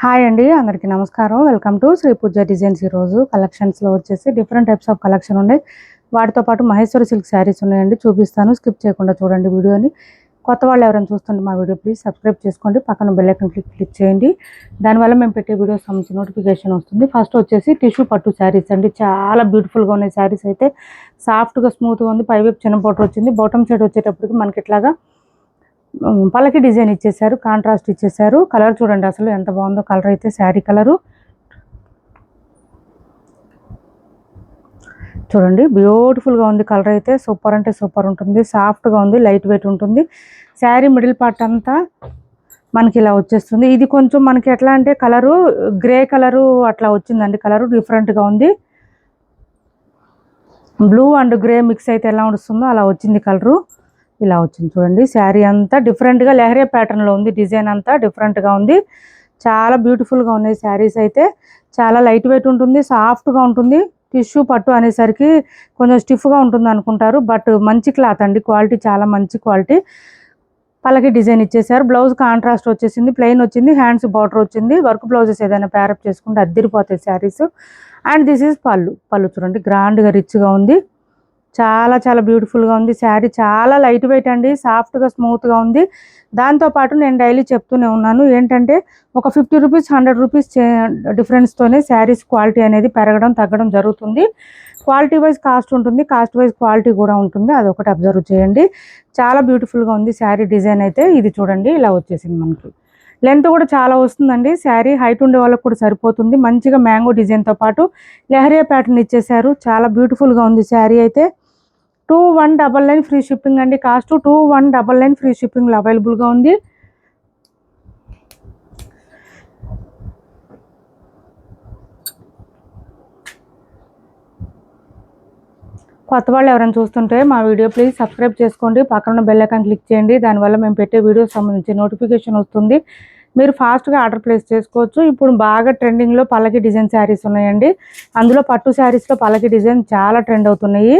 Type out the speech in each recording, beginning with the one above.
Hi అండి, అందరికీ నమస్కారం. Welcome to Sri Pooja designs. ఈరోజు కలెక్షన్స్లో వచ్చేసి డిఫరెంట్ టైప్స్ ఆఫ్ కలెక్షన్ ఉన్నాయి. వాటితో పాటు మహేశ్వరి సిల్క్ శారీస్ ఉన్నాయండి, చూపిస్తాను. స్కిప్ చేయకుండా చూడండి వీడియోని. కొత్త వాళ్ళు ఎవరైనా చూస్తుంటే మా వీడియో ప్లీజ్ సబ్స్క్రైబ్ చేసుకోండి, పక్కన బెల్ ఐకాన్ క్లిక్ చేయండి. దానివల్ల మేము పెట్టే వీడియోస్ సంబంధించి నోటిఫికేషన్ వస్తుంది. ఫస్ట్ వచ్చేసి టిష్యూ పట్టు శారీస్ అండి, చాలా బ్యూటిఫుల్గా ఉన్నాయి శారీస్. అయితే సాఫ్ట్గా స్మూత్గా ఉంది. పైవైపు చిన్న బోర్డర్ వచ్చింది. బాటమ్ సైడ్ వచ్చేటప్పటికి మనకి ఇట్లాగా పలకి డిజైన్ ఇచ్చేసారు, కాంట్రాస్ట్ ఇచ్చేసారు. కలర్ చూడండి అసలు ఎంత బాగుందో. కలర్ అయితే శారీ కలరు చూడండి, బ్యూటిఫుల్గా ఉంది. కలర్ అయితే సూపర్ అంటే సూపర్ ఉంటుంది. సాఫ్ట్గా ఉంది, లైట్ వెయిట్ ఉంటుంది. శారీ మిడిల్ పార్ట్ అంతా మనకి ఇలా వచ్చేస్తుంది. ఇది కొంచెం మనకి ఎట్లా అంటే కలరు గ్రే కలరు అట్లా వచ్చిందండి. కలరు డిఫరెంట్గా ఉంది. బ్లూ అండ్ గ్రే మిక్స్ అయితే ఎలా వస్తుందో అలా వచ్చింది కలరు. ఇలా వచ్చింది చూడండి. శారీ అంతా డిఫరెంట్గా లెహరియా ప్యాటర్న్లో ఉంది. డిజైన్ అంతా డిఫరెంట్గా ఉంది. చాలా బ్యూటిఫుల్గా ఉన్నాయి శారీస్ అయితే. చాలా లైట్ వెయిట్ ఉంటుంది, సాఫ్ట్గా ఉంటుంది. టిష్యూ పట్టు అనేసరికి కొంచెం స్టిఫ్గా ఉంటుంది అనుకుంటారు, బట్ మంచి క్లాత్ అండి. క్వాలిటీ చాలా మంచి క్వాలిటీ. పలకి డిజైన్ ఇచ్చేసారు. బ్లౌజ్ కాంట్రాస్ట్ వచ్చేసింది, ప్లెయిన్ వచ్చింది, హ్యాండ్స్ బార్డర్ వచ్చింది. వర్క్ బ్లౌజెస్ ఏదైనా ప్యారప్ చేసుకుంటే అద్దరిపోతాయి శారీస్. అండ్ దిస్ ఈజ్ పళ్ళు చూడండి, గ్రాండ్గా రిచ్గా ఉంది. చాలా చాలా బ్యూటిఫుల్గా ఉంది శారీ. చాలా లైట్ వెయిట్ అండి, సాఫ్ట్గా స్మూత్గా ఉంది. దాంతోపాటు నేను డైలీ చెప్తూనే ఉన్నాను ఏంటంటే ఒక 50 రూపీస్ 100 రూపీస్ డిఫరెన్స్తోనే శారీస్ క్వాలిటీ అనేది పెరగడం తగ్గడం జరుగుతుంది. క్వాలిటీ వైజ్ కాస్ట్ ఉంటుంది, కాస్ట్ వైజ్ క్వాలిటీ కూడా ఉంటుంది. అదొకటి అబ్జర్వ్ చేయండి. చాలా బ్యూటిఫుల్గా ఉంది శారీ డిజైన్ అయితే. ఇది చూడండి ఇలా వచ్చేసింది మనకి. లెంత్ కూడా చాలా వస్తుందండి. శారీ హైట్ ఉండే వాళ్ళకి కూడా సరిపోతుంది. మంచిగా మ్యాంగో డిజైన్తో పాటు లెహరియా ప్యాటర్న్ ఇచ్చేసారు. చాలా బ్యూటిఫుల్గా ఉంది శారీ అయితే. 2199 ఫ్రీ షిప్పింగ్ అండి. కాస్ట్ 2199 ఫ్రీ షిప్పింగ్లో అవైలబుల్గా ఉంది. కొత్త వాళ్ళు ఎవరైనా చూస్తుంటే మా వీడియో ప్లీజ్ సబ్స్క్రైబ్ చేసుకోండి, పక్కన బెల్ ఐకాన్ క్లిక్ చేయండి. దానివల్ల మేము పెట్టే వీడియోస్ సంబంధించి నోటిఫికేషన్ వస్తుంది. మీరు ఫాస్ట్గా ఆర్డర్ ప్లేస్ చేసుకోవచ్చు. ఇప్పుడు బాగా ట్రెండింగ్లో పల్లకి డిజైన్ శారీస్ ఉన్నాయండి. అందులో పట్టు శారీస్లో పల్లకి డిజైన్ చాలా ట్రెండ్ అవుతున్నాయి.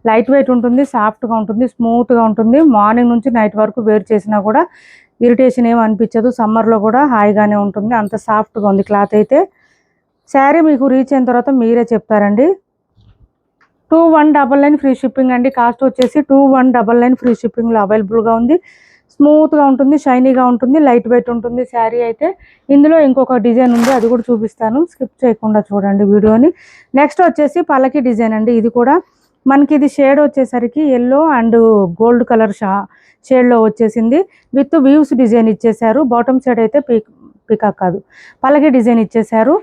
లైట్ వెయిట్ ఉంటుంది, సాఫ్ట్గా ఉంటుంది, స్మూత్గా ఉంటుంది. మార్నింగ్ నుంచి నైట్ వరకు వేర్ చేసినా కూడా ఇరిటేషన్ ఏమి అనిపించదు. సమ్మర్లో కూడా హాయిగానే ఉంటుంది. అంత సాఫ్ట్గా ఉంది క్లాత్ అయితే. శారీ మీకు రీచ్ అయిన తర్వాత మీరే చెప్తారండి. 2199 ఫ్రీ షిప్పింగ్ అండి. కాస్ట్ వచ్చేసి 2199 ఫ్రీ షిప్పింగ్లో అవైలబుల్గా ఉంది. స్మూత్గా ఉంటుంది, షైనీగా ఉంటుంది, లైట్ వెయిట్ ఉంటుంది శారీ అయితే. ఇందులో ఇంకొక డిజైన్ ఉంది, అది కూడా చూపిస్తాను. స్కిప్ చేయకుండా చూడండి వీడియోని. నెక్స్ట్ వచ్చేసి పల్లకి డిజైన్ అండి. ఇది కూడా మనకి ఇది షేడ్ వచ్చేసరికి ఎల్లో అండ్ గోల్డ్ కలర్ షేడ్లో వచ్చేసింది. విత్ వీవ్స్ డిజైన్ ఇచ్చేసారు. బాటమ్ సైడ్ అయితే పికాక్ కాదు, పల్లకి డిజైన్ ఇచ్చేసారు.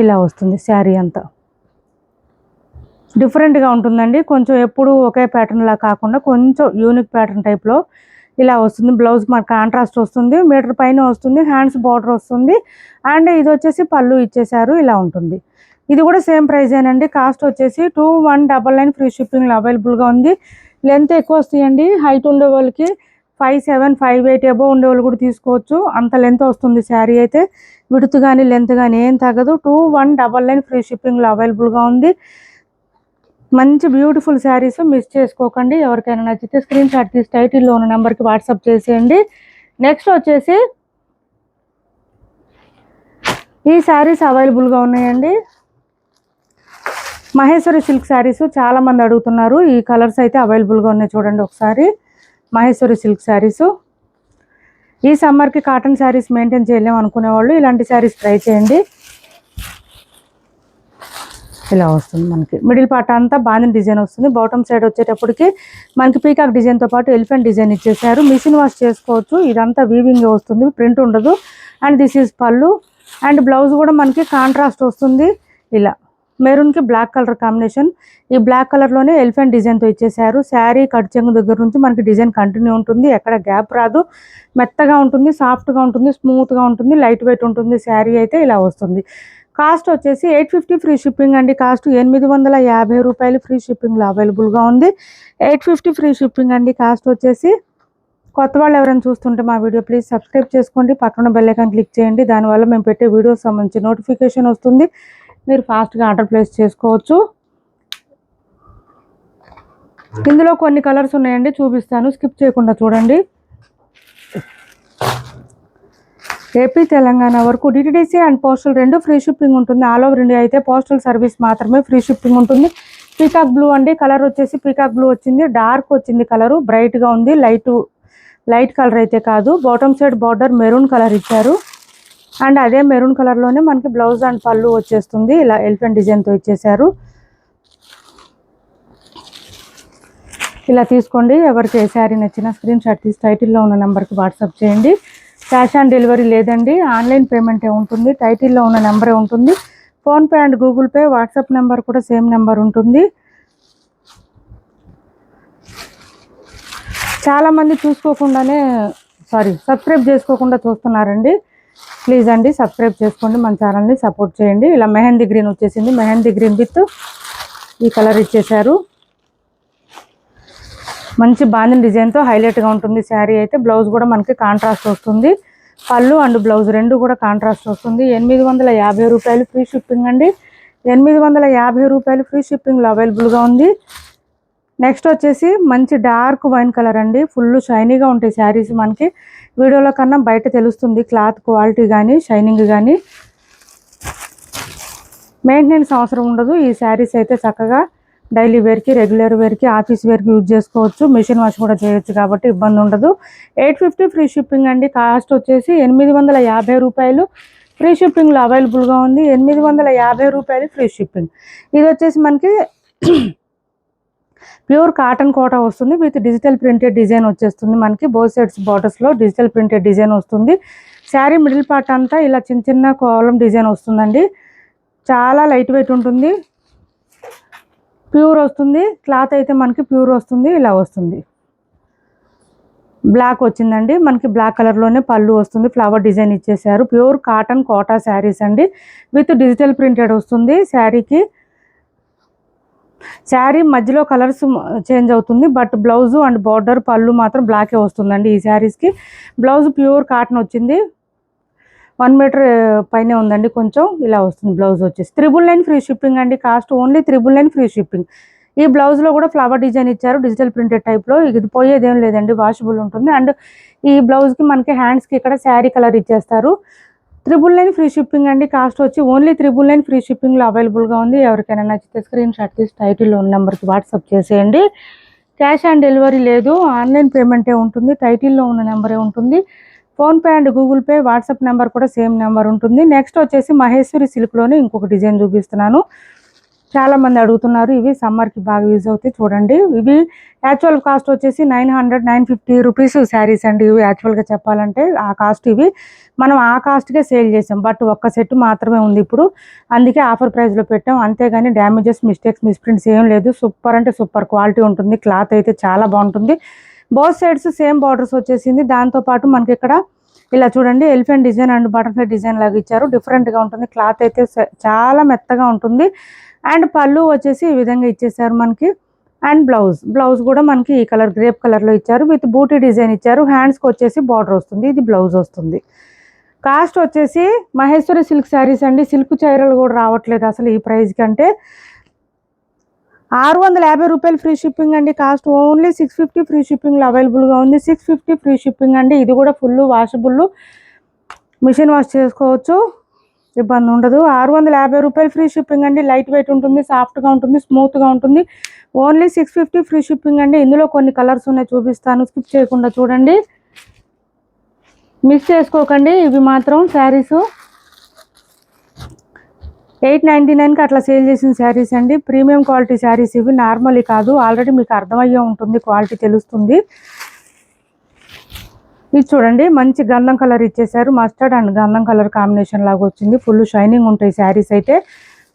ఇలా వస్తుంది శారీ అంతా. డిఫరెంట్గా ఉంటుందండి. కొంచెం ఎప్పుడు ఒకే ప్యాటర్న్లా కాకుండా కొంచెం యూనిక్ ప్యాటర్న్ టైప్లో ఇలా వస్తుంది. బ్లౌజ్ మనకు కాంట్రాస్ట్ వస్తుంది, మీటర్ పైన వస్తుంది, హ్యాండ్స్ బార్డర్ వస్తుంది. అండ్ ఇది వచ్చేసి పళ్ళు ఇచ్చేసారు. ఇలా ఉంటుంది. ఇది కూడా సేమ్ ప్రైజేనండి. కాస్ట్ వచ్చేసి 2199 ఫ్రీ షిప్పింగ్లో అవైలబుల్గా ఉంది. లెంత్ ఎక్కువ వస్తాయండి. హైట్ ఉండే వాళ్ళకి 57, 58 ఎబో ఉండే వాళ్ళు కూడా తీసుకోవచ్చు. అంత లెంత్ వస్తుంది శారీ అయితే. విడుతు కానీ లెంత్ కానీ ఏం తగ్గదు. 2199 ఫ్రీ షిప్పింగ్లో అవైలబుల్గా ఉంది. మంచి బ్యూటిఫుల్ శారీస్ మిస్ చేసుకోకండి. ఎవరికైనా నచ్చితే స్క్రీన్ షాట్ తీసి టైటిల్లో ఉన్న నెంబర్కి వాట్సాప్ చేసేయండి. నెక్స్ట్ వచ్చేసి ఈ శారీస్ అవైలబుల్గా ఉన్నాయండి. మహేశ్వరి సిల్క్ శారీస్ చాలామంది అడుగుతున్నారు. ఈ కలర్స్ అయితే అవైలబుల్గా ఉన్నాయి చూడండి ఒకసారి. మహేశ్వరి సిల్క్ శారీస్. ఈ సమ్మర్కి కాటన్ శారీస్ మెయింటైన్ చేయలేము అనుకునే వాళ్ళు ఇలాంటి శారీస్ ట్రై చేయండి. ఇలా వస్తుంది మనకి. మిడిల్ పార్ట్ అంతా బాందిని డిజైన్ వస్తుంది. బాటమ్ సైడ్ వచ్చేటప్పటికి మనకి పీకాక్ డిజైన్తో పాటు ఎలిఫెంట్ డిజైన్ ఇచ్చేసారు. మిషన్ వాష్ చేసుకోవచ్చు. ఇదంతా వీవింగ్ వస్తుంది, ప్రింట్ ఉండదు. అండ్ దిస్ ఈజ్ పళ్ళు. అండ్ బ్లౌజ్ కూడా మనకి కాంట్రాస్ట్ వస్తుంది. ఇలా మెరూన్కి బ్లాక్ కలర్ కాంబినేషన్. ఈ బ్లాక్ కలర్లోనే ఎలిఫెంట్ డిజైన్తో ఇచ్చేసారు. శారీ కట్ చెంగు దగ్గర నుంచి మనకి డిజైన్ కంటిన్యూ ఉంటుంది, ఎక్కడ గ్యాప్ రాదు. మెత్తగా ఉంటుంది, సాఫ్ట్గా ఉంటుంది, స్మూత్గా ఉంటుంది, లైట్ వెయిట్ ఉంటుంది శారీ అయితే. ఇలా వస్తుంది. కాస్ట్ వచ్చేసి 850 ఫ్రీ షిప్పింగ్ అండి. కాస్ట్ 850 రూపాయలు ఫ్రీ షిప్పింగ్లో అవైలబుల్గా ఉంది. 850 ఫ్రీ షిప్పింగ్ అండి. కాస్ట్ వచ్చేసి. కొత్త వాళ్ళు ఎవరైనా చూస్తుంటే మా వీడియో ప్లీజ్ సబ్స్క్రైబ్ చేసుకోండి, పక్కన బెల్ ఐకాన్ క్లిక్ చేయండి. దానివల్ల మేము పెట్టే వీడియోస్ సంబంధించి నోటిఫికేషన్ వస్తుంది. మీరు ఫాస్ట్గా ఆర్డర్ ప్లేస్ చేసుకోవచ్చు. ఇందులో కొన్ని కలర్స్ ఉన్నాయండి, చూపిస్తాను. స్కిప్ చేయకుండా చూడండి. ఏపీ తెలంగాణ వరకు డిటిడిసి అండ్ పోస్టల్ రెండు ఫ్రీ షిప్పింగ్ ఉంటుంది. ఆల్ ఓవర్ ఇండియా అయితే పోస్టల్ సర్వీస్ మాత్రమే ఫ్రీ షిప్పింగ్ ఉంటుంది. పీకాక్ బ్లూ అండి, కలర్ వచ్చేసి పీకాక్ బ్లూ వచ్చింది. డార్క్ వచ్చింది కలరు, బ్రైట్గా ఉంది. లైట్ కలర్ అయితే కాదు. Bottom side border maroon colour ఇచ్చారు. అండ్ అదే మెరూన్ కలర్లోనే మనకి బ్లౌజ్ అండ్ పళ్ళు వచ్చేస్తుంది. ఇలా ఎలిఫెంట్ డిజైన్తో ఇచ్చేసారు. ఇలా తీసుకోండి. ఎవరికి ఏ శారీ నచ్చినా స్క్రీన్ షాట్ తీసి టైటిల్లో ఉన్న నెంబర్కి వాట్సాప్ చేయండి. క్యాష్ ఆన్ డెలివరీ లేదండి, ఆన్లైన్ పేమెంటే ఉంటుంది. టైటిల్లో ఉన్న నెంబరే ఉంటుంది. PhonePe and Google pay, WhatsApp number కూడా సేమ్ నెంబర్ ఉంటుంది. చాలామంది సబ్స్క్రైబ్ చేసుకోకుండా చూస్తున్నారండి. ప్లీజ్ అండి సబ్స్క్రైబ్ చేసుకోండి, మన ఛానల్ని సపోర్ట్ చేయండి. ఇలా మెహందీ గ్రీన్ వచ్చేసింది. మెహందీ గ్రీన్ విత్ ఈ కలర్ ఇచ్చేసారు. మంచి బాందిని డిజైన్తో హైలైట్గా ఉంటుంది శారీ అయితే. బ్లౌజ్ కూడా మనకి కాంట్రాస్ట్ వస్తుంది. పళ్ళు అండ్ బ్లౌజ్ రెండు కూడా కాంట్రాస్ట్ వస్తుంది. 850 రూపాయలు ఫ్రీ షిప్పింగ్ అండి. 850 రూపాయలు ఫ్రీ షిప్పింగ్లో అవైలబుల్గా ఉంది. నెక్స్ట్ వచ్చేసి మంచి డార్క్ వైన్ కలర్ అండి. ఫుల్ షైనీగా ఉంటాయి శారీస్. మనకి వీడియోలో కన్నా బయట తెలుస్తుంది క్లాత్ క్వాలిటీ కానీ షైనింగ్ కానీ. మెయింటెనెన్స్ అవసరం ఉండదు. ఈ శారీస్ అయితే చక్కగా డైలీ వేర్కి, రెగ్యులర్ వేర్కి, ఆఫీస్ వేర్కి యూజ్ చేసుకోవచ్చు. మిషన్ వాష్ కూడా చేయొచ్చు కాబట్టి ఇబ్బంది ఉండదు. 850 ఫ్రీ షిప్పింగ్ అండి. కాస్ట్ వచ్చేసి 850 రూపాయలు ఫ్రీ షిప్పింగ్లో అవైలబుల్గా ఉంది. 850 రూపాయలు ఫ్రీ షిప్పింగ్. ఇది వచ్చేసి మనకి ప్యూర్ కాటన్ కోటా వస్తుంది. విత్ డిజిటల్ ప్రింటెడ్ డిజైన్ వచ్చేస్తుంది. మనకి బోత్ సైడ్స్ బార్డర్స్లో డిజిటల్ ప్రింటెడ్ డిజైన్ వస్తుంది. శారీ మిడిల్ పార్ట్ అంతా ఇలా చిన్న చిన్న కాలం డిజైన్ వస్తుందండి. చాలా లైట్ వెయిట్ ఉంటుంది. ప్యూర్ వస్తుంది. క్లాత్ అయితే మనకి ప్యూర్ వస్తుంది. ఇలా వస్తుంది. బ్లాక్ వచ్చిందండి. మనకి బ్లాక్ కలర్లోనే పళ్ళు వస్తుంది. ఫ్లవర్ డిజైన్ ఇచ్చేసారు. ప్యూర్ కాటన్ కోటా శారీస్ అండి. విత్ డిజిటల్ ప్రింటెడ్ వస్తుంది శారీకి. శారీ మధ్యలో కలర్స్ చేంజ్ అవుతుంది. బట్ బ్లౌజు అండ్ బార్డర్ పళ్ళు మాత్రం బ్లాకే వస్తుందండి ఈ శారీస్కి. బ్లౌజ్ ప్యూర్ కాటన్ వచ్చింది. 1 మీటర్ పైనే ఉందండి కొంచెం. ఇలా వస్తుంది బ్లౌజ్ వచ్చేసి. 999 ఫ్రీ షిప్పింగ్ అండి. Cost only 999 free shipping. ఈ బ్లౌజ్లో కూడా ఫ్లవర్ డిజైన్ ఇచ్చారు డిజిటల్ ప్రింటెడ్ టైప్లో. ఇది పోయేదేం లేదండి, వాషబుల్ ఉంటుంది. అండ్ ఈ బ్లౌజ్కి మనకి హ్యాండ్స్కి ఇక్కడ శారీ కలర్ ఇచ్చేస్తారు. 999 ఫ్రీ షిప్పింగ్ అండి. కాస్ట్ వచ్చి ఓన్లీ 999 ఫ్రీ షిప్పింగ్లో అవైలబుల్గా ఉంది. ఎవరికైనా నచ్చితే స్క్రీన్ షాట్ తీసి టైటిల్లో ఉన్న నెంబర్కి వాట్సాప్ చేసేయండి. క్యాష్ ఆన్ డెలివరీ లేదు, ఆన్లైన్ పేమెంటే ఉంటుంది. టైటిల్లో ఉన్న నెంబరే ఉంటుంది. PhonePe and Google pay, WhatsApp number కూడా సేమ్ నెంబర్ ఉంటుంది. నెక్స్ట్ వచ్చేసి మహేశ్వరి సిల్క్లోనే ఇంకొక డిజైన్ చూపిస్తున్నాను. చాలామంది అడుగుతున్నారు. ఇవి సమ్మర్కి బాగా యూజ్ అవుతాయి. చూడండి, ఇవి యాక్చువల్ కాస్ట్ వచ్చేసి 950 రూపీస్ శారీస్ అండి. ఇవి యాక్చువల్గా చెప్పాలంటే ఆ కాస్ట్. ఇవి మనం ఆ కాస్ట్కే సేల్ చేసాం. బట్ ఒక్క సెట్ మాత్రమే ఉంది ఇప్పుడు, అందుకే ఆఫర్ ప్రైస్లో పెట్టాం. అంతేగాని డ్యామేజెస్, మిస్టేక్స్, మిస్ప్రింట్స్ ఏం లేదు. సూపర్ అంటే సూపర్ క్వాలిటీ ఉంటుంది. క్లాత్ అయితే చాలా బాగుంటుంది. బోత్ సైడ్స్ సేమ్ బార్డర్స్ వచ్చేసింది. దాంతోపాటు మనకి ఇక్కడ ఇలా చూడండి elephant design and butterfly design లాగా ఇచ్చారు. డిఫరెంట్గా ఉంటుంది. క్లాత్ అయితే చాలా మెత్తగా ఉంటుంది. అండ్ పళ్ళు వచ్చేసి ఈ విధంగా ఇచ్చేసారు మనకి. అండ్ బ్లౌజ్ కూడా మనకి ఈ కలర్ గ్రేప్ కలర్లో ఇచ్చారు. విత్ బూటీ డిజైన్ ఇచ్చారు. హ్యాండ్స్కి వచ్చేసి బార్డర్ వస్తుంది. ఇది బ్లౌజ్ వస్తుంది. కాస్ట్ వచ్చేసి మహేశ్వరి సిల్క్ శారీస్ అండి. సిల్క్ చీరలు కూడా రావట్లేదు అసలు ఈ ప్రైస్ కంటే. 650 రూపాయలు ఫ్రీ షిప్పింగ్ అండి. కాస్ట్ ఓన్లీ 650 ఫ్రీ షిప్పింగ్లో అవైలబుల్గా ఉంది. 650 ఫ్రీ షిప్పింగ్ అండి. ఇది కూడా ఫుల్ వాషబుల్, మిషన్ వాష్ చేసుకోవచ్చు, ఇబ్బంది ఉండదు. 650 రూపాయలు ఫ్రీ షిప్పింగ్ అండి. లైట్ వెయిట్ ఉంటుంది, సాఫ్ట్గా ఉంటుంది, స్మూత్గా ఉంటుంది. ఓన్లీ 650 ఫ్రీ షిప్పింగ్ అండి. ఇందులో కొన్ని కలర్స్ ఉన్నాయి, చూపిస్తాను. స్కిప్ చేయకుండా చూడండి, మిస్ చేసుకోకండి. ఇవి మాత్రం శారీస్ 899కి అట్లా సేల్ చేసిన శారీస్ అండి. ప్రీమియం క్వాలిటీ శారీస్ ఇవి, నార్మల్ కాదు. ఆల్రెడీ మీకు అర్థమయ్యే ఉంటుంది, క్వాలిటీ తెలుస్తుంది. ఇది చూడండి, మంచి గంధం కలర్ ఇచ్చేసారు. మస్టర్డ్ అండ్ గంధం కలర్ కాంబినేషన్ లాగా వచ్చింది. ఫుల్ షైనింగ్ ఉంటాయి శారీస్ అయితే,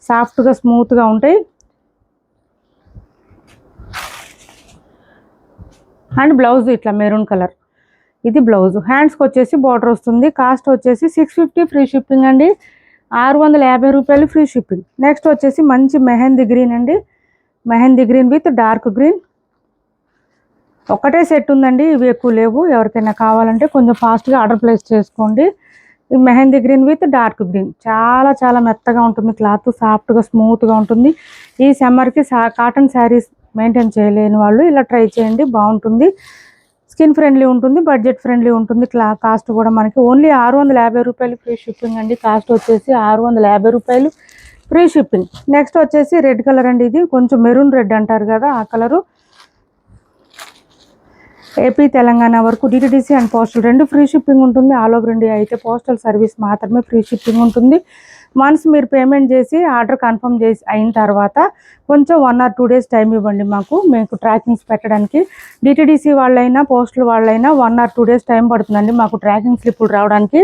సాఫ్ట్గా స్మూత్గా ఉంటాయి. అండ్ బ్లౌజ్ ఇట్లా మెరూన్ కలర్, ఇది బ్లౌజ్. హ్యాండ్స్కి వచ్చేసి బార్డర్ వస్తుంది. కాస్ట్ వచ్చేసి 650 ఫ్రీ షిప్పింగ్ అండి. 650 రూపాయలు ఫ్రీ షిప్పింగ్. నెక్స్ట్ వచ్చేసి మంచి మెహందీ గ్రీన్ అండి. Mehndi green with dark green. ఒకటే సెట్ ఉందండి, ఇవి ఎక్కువ లేవు. ఎవరికైనా కావాలంటే కొంచెం ఫాస్ట్గా ఆర్డర్ ప్లేస్ చేసుకోండి. ఈ mehndi green with dark green చాలా చాలా మెత్తగా ఉంటుంది. క్లాత్ సాఫ్ట్గా స్మూత్గా ఉంటుంది. ఈ సమ్మర్కి కాటన్ శారీస్ మెయింటైన్ చేయలేని వాళ్ళు ఇలా ట్రై చేయండి, బాగుంటుంది. స్కిన్ ఫ్రెండ్లీ ఉంటుంది, బడ్జెట్ ఫ్రెండ్లీ ఉంటుంది. కాస్ట్ కూడా మనకి ఓన్లీ 650 రూపాయలు ఫ్రీ షిప్పింగ్ అండి. కాస్ట్ వచ్చేసి 650 రూపాయలు ఫ్రీ షిప్పింగ్. నెక్స్ట్ వచ్చేసి రెడ్ కలర్ అండి. ఇది కొంచెం మెరూన్ రెడ్ అంటారు కదా, ఆ కలరు. ఏపీ తెలంగాణ వరకు డిటిడిసి అండ్ పోస్టల్ రెండు ఫ్రీ షిప్పింగ్ ఉంటుంది. ఆల్ ఓవర్ ఇండియా అయితే పోస్టల్ సర్వీస్ మాత్రమే ఫ్రీ షిప్పింగ్ ఉంటుంది. వన్స్ మీరు పేమెంట్ చేసి ఆర్డర్ కన్ఫర్మ్ చేసి అయిన తర్వాత కొంచెం 1 or 2 days టైం ఇవ్వండి మీకు ట్రాకింగ్స్ పెట్టడానికి. డిటిడిసి వాళ్ళైనా పోస్టల్ వాళ్ళైనా 1 or 2 days టైం పడుతుందండి మాకు ట్రాకింగ్ స్లిప్పులు రావడానికి.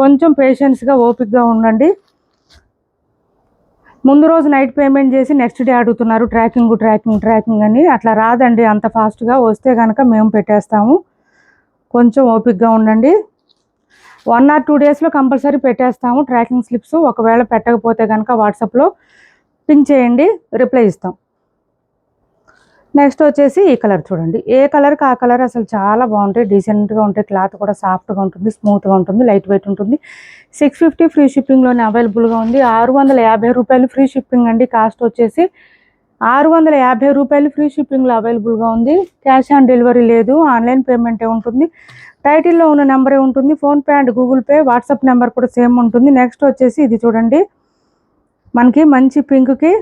కొంచెం పేషెన్స్గా ఓపిక్గా ఉండండి. ముందు రోజు నైట్ పేమెంట్ చేసి నెక్స్ట్ డే అడుగుతున్నారు ట్రాకింగ్ అని. అట్లా రాదండి అంత ఫాస్ట్గా. వస్తే కనుక మేము పెట్టేస్తాము. కొంచెం ఓపిక్గా ఉండండి. 1 or 2 daysలో కంపల్సరీ పెట్టేస్తాము ట్రాకింగ్ స్లిప్స్. ఒకవేళ పెట్టకపోతే కనుక వాట్సాప్లో పింక్ చేయండి, రిప్లై ఇస్తాం. నెక్స్ట్ వచ్చేసి ఈ కలర్ చూడండి. ఏ కలర్కి ఆ కలర్ అసలు చాలా బాగుంటాయి, డీసెంట్గా ఉంటాయి. క్లాత్ కూడా సాఫ్ట్గా ఉంటుంది, స్మూత్గా ఉంటుంది, లైట్ వెయిట్ ఉంటుంది. 650 ఫ్రీ షిప్పింగ్లోనే అవైలబుల్గా ఉంది. 650 రూపాయలు ఫ్రీ షిప్పింగ్ అండి. కాస్ట్ వచ్చేసి 650 రూపాయలు ఫ్రీ షిప్పింగ్లో అవైలబుల్గా ఉంది. క్యాష్ ఆన్ డెలివరీ లేదు, ఆన్లైన్ పేమెంటే ఉంటుంది. టైటిల్లో ఉన్న నెంబరే ఉంటుంది. PhonePe and Google pay, WhatsApp number కూడా సేమ్ ఉంటుంది. నెక్స్ట్ వచ్చేసి ఇది చూడండి, మనకి మంచి పింక్కి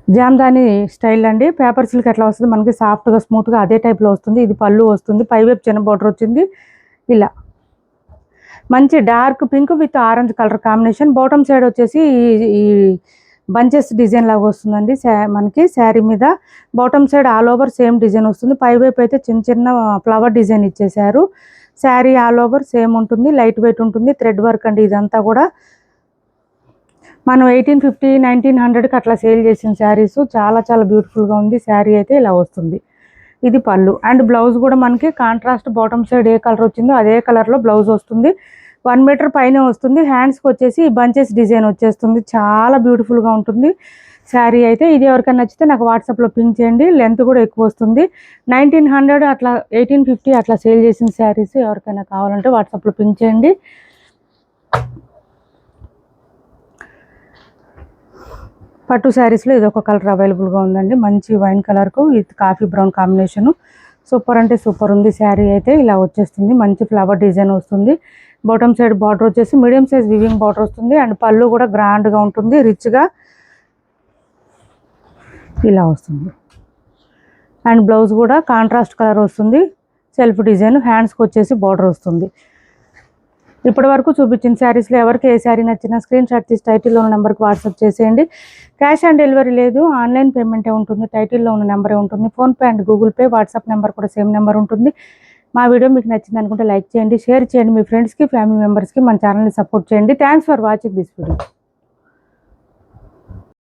జామ్దాని స్టైల్ అండి. పేపర్ సిల్క్ ఎట్లా వస్తుంది మనకి సాఫ్ట్గా స్మూత్గా అదే టైప్లో వస్తుంది. ఇది పళ్ళు వస్తుంది, పైవైపు చిన్న బార్డర్ వచ్చింది. ఇలా మంచి dark pink with orange colour combination. Bottom side వచ్చేసి ఈ బంచెస్ డిజైన్ లాగా వస్తుందండి మనకి శారీ మీద. Bottom side all over same design వస్తుంది. పైవైపు అయితే చిన్న చిన్న ఫ్లవర్ డిజైన్ ఇచ్చేసారు. శారీ ఆల్ ఓవర్ సేమ్ ఉంటుంది, లైట్ వెయిట్ ఉంటుంది, థ్రెడ్ వర్క్ అండి. ఇదంతా కూడా మనం 1850, 1900కి అట్లా సేల్ చేసిన శారీస్. చాలా చాలా బ్యూటిఫుల్గా ఉంది. శారీ అయితే ఇలా వస్తుంది. ఇది పళ్ళు అండ్ బ్లౌజ్ కూడా మనకి కాంట్రాస్ట్ బాటమ్ సైడ్ ఏ కలర్ వచ్చిందో అదే కలర్లో బ్లౌజ్ వస్తుంది. 1 మీటర్ పైన వస్తుంది. హ్యాండ్స్కి వచ్చేసి బంచెస్ డిజైన్ వచ్చేస్తుంది. చాలా బ్యూటిఫుల్గా ఉంటుంది శారీ అయితే. ఇది ఎవరికైనా నచ్చితే నాకు వాట్సాప్లో పింక్ చేయండి. లెంత్ కూడా ఎక్కువ వస్తుంది. 1900 అట్లా 1850 అట్లా సేల్ చేసిన శారీస్ ఎవరికైనా కావాలంటే వాట్సాప్లో పింక్ చేయండి. పట్టు శారీస్లో ఇది ఒక కలర్ అవైలబుల్గా ఉందండి. మంచి వైన్ కలర్కు with coffee brown combination. Super అంటే సూపర్ ఉంది. శారీ అయితే ఇలా వచ్చేస్తుంది. మంచి ఫ్లవర్ డిజైన్ వస్తుంది. బాటమ్ సైడ్ బార్డర్ వచ్చేసి మీడియం సైజ్ వివింగ్ బార్డర్ వస్తుంది. అండ్ పళ్ళు కూడా గ్రాండ్గా ఉంటుంది, రిచ్గా ఇలా వస్తుంది. అండ్ బ్లౌజ్ కూడా కాంట్రాస్ట్ కలర్ వస్తుంది, సెల్ఫ్ డిజైన్. హ్యాండ్స్కి వచ్చేసి బార్డర్ వస్తుంది. ఇప్పటి వరకు చూపించిన శారీస్లో ఎవరికి ఏ శారీ నచ్చినా స్క్రీన్ షాట్ తీసి టైటిల్లో ఉన్న నెంబర్కి వాట్సాప్ చేసేయండి. క్యాష్ ఆన్ డెలివరీ లేదు, ఆన్లైన్ పేమెంటే ఉంటుంది. టైటిల్లో ఉన్న నెంబరే ఉంటుంది. PhonePe and Google pay, WhatsApp number కూడా సేమ్ నెంబర్ ఉంటుంది. మా వీడియో మీకు నచ్చింది అనుకుంటే లైక్ చేయండి, షేర్ చేయండి మీ ఫ్రెండ్స్కి, ఫ్యామిలీ మెంబర్స్కి. మన ఛానల్ని సపోర్ట్ చేయండి. Thanks for watching this video.